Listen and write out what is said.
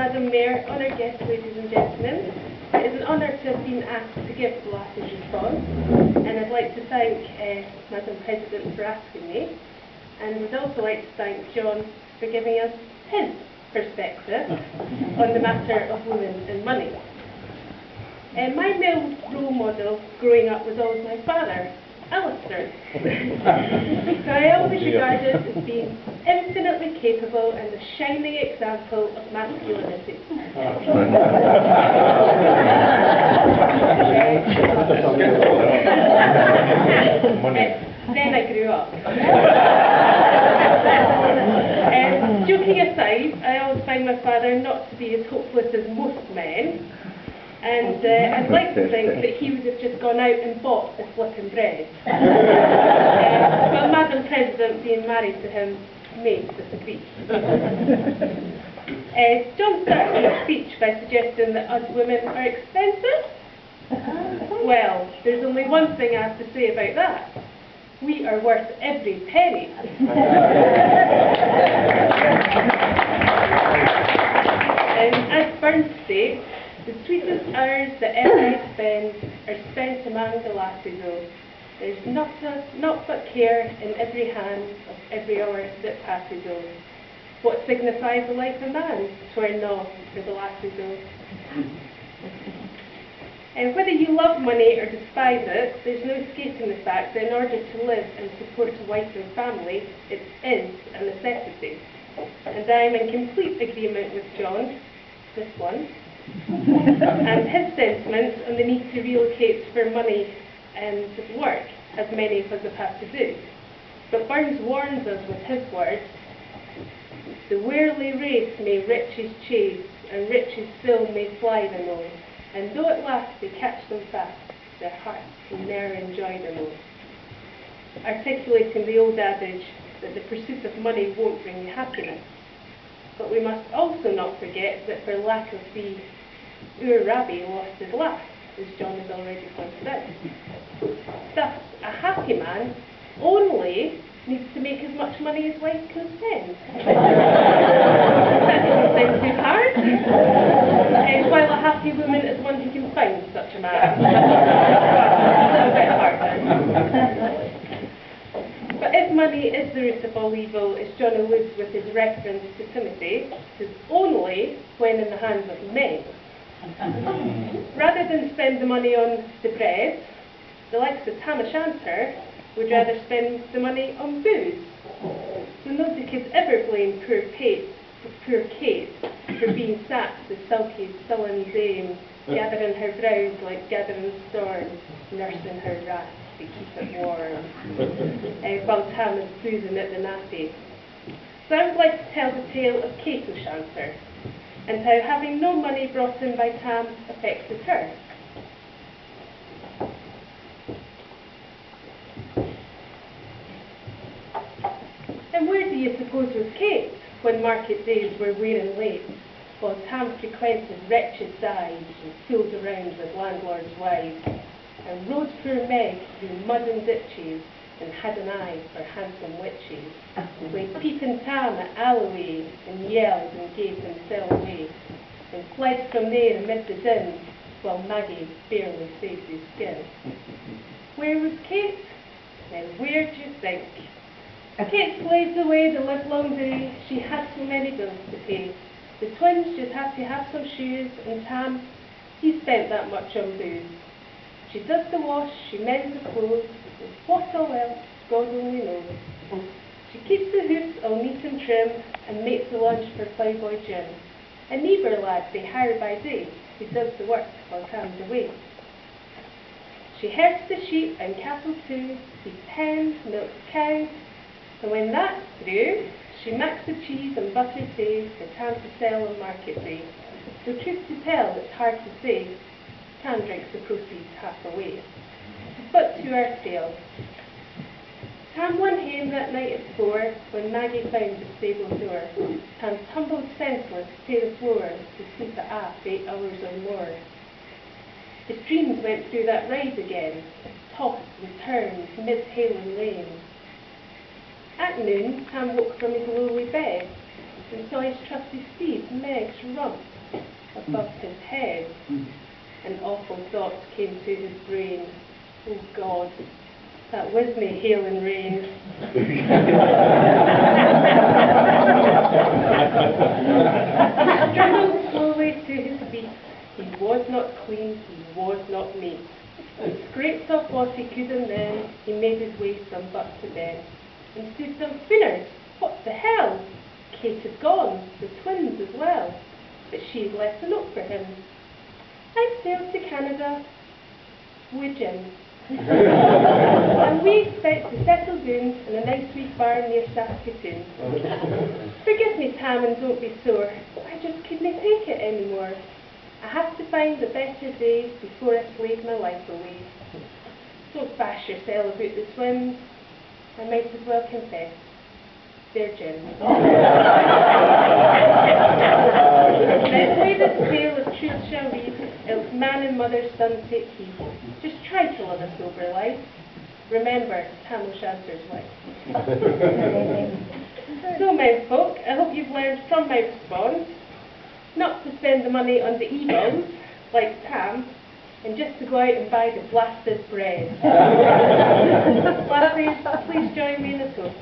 Madam Mayor, honoured guests, ladies and gentlemen, it is an honour to have been asked to give the Lassies response, and I'd like to thank Madam President for asking me, and would also like to thank John for giving us his perspective on the matter of women and money. My male role model growing up was always my father, Alistair. So I always regarded as being infinitely capable and a shining example of masculinity. Then I grew up. Joking aside, I always find my father not to be as hopeless as most men. And I'd like to think that he would have just gone out and bought a flipping bread. But Madam President, being married to him, may disagree. John started his speech by suggesting that us women are expensive. Well, there's only one thing I have to say about that. We are worth every penny. As Burns states, the sweetest hours that ever I spend are spent among the lassies. There's naught but care in every hand of every hour that passes. What signifies the life of man? 'Twere naught for the lassies. And whether you love money or despise it, there's no escaping the fact that in order to live and support a wife and family, it is a necessity. And I am in complete agreement with John, this one, and his sentiments on the need to relocate for money and work, as many of us have had to do. But Burns warns us with his words, "The wearily race may riches chase, and riches still may fly them all, and though at last they catch them fast, their hearts can ne'er enjoy them all." Articulating the old adage that the pursuit of money won't bring you happiness. But we must also not forget that for lack of thee, Rabbi lost his lass, as John has already pointed out. Thus, a happy man only needs to make as much money as wife can spend. That doesn't sound too hard. While a happy woman is one who can find such a man. A little bit harder. But if money is the root of all evil, as John alludes with his reference to Timothy, it is only when in the hands of men. Rather than spend the money on the bread, the likes of Tam O'Shanter would rather spend the money on booze. So nobody could ever blame poor Kate for being sacked as sulky, sullen dame, gathering her brows like gathering storm, nursing her wrath to keep it warm, while Tam is boozing at the nappy. So I would like to tell the tale of Kate O'Shanter, and how having no money brought in by Tam affected her. And where do you suppose was Kate when market days were wearing late, while Tam frequented wretched dives and fooled around with landlords' wives, and rode poor Meg through mud and ditches, and had an eye for handsome witches, when peeping Tam at Alloway, and yelled and gave himself away, and fled from there amid the din, while Maggie barely saved his skin. Where was Kate? Now where do you think? Kate slaved away the livelong day, she had so many bills to pay. The twins just had to have some shoes, and Tam, he spent that much on booze. She does the wash, she mends the clothes, and what all else, God only knows. She keeps the house all neat and trim, and makes the lunch for Ploughboy Jim. A neighbour lad they hire by day, who does the work while Tam's away. She herds the sheep and cattle too, feeds hens, milks cows, and when that's through, she makes the cheese and butter too for Tam to sell on market day. So truth to tell, it's hard to say, Tam drinks the proceeds half away. But to our tale. Tam went home that night at 4, when Maggie found the stable door. Tam tumbled senseless to the floor, to sleep at half 8 hours or more. His dreams went through that ride again, tossed and turned mid-Halen Lane. At noon, Tam woke from his lowly bed, and saw his trusty steed, Meg's rump, above his head. And awful thoughts came to his brain. Oh God, that was me hail and rain. He struggled slowly to his feet. He was not clean, he was not neat. He scraped off what he could, and then he made his way from butt to bed. And stood some spinners. What the hell? Kate had gone, the twins as well, but she had left a note for him. I've sailed to Canada with Jim. And we expect to settle down in a nice wee farm near Saskatoon. Forgive me, Tam, and don't be sore. I just couldn't take it anymore. I have to find a better day before I slave my life away. Don't bash yourself about the swims. I might as well confess. They're Jim. Let's lay this tale of truth shall read, else man and mother's son take heed. Just try to live a sober life. Remember, Tam O'Shanter's wife. So, men folk, I hope you've learned from my response not to spend the money on the e-bombs, like Tam, and just to go out and buy the blasted bread. Lassies, please join me in a toast.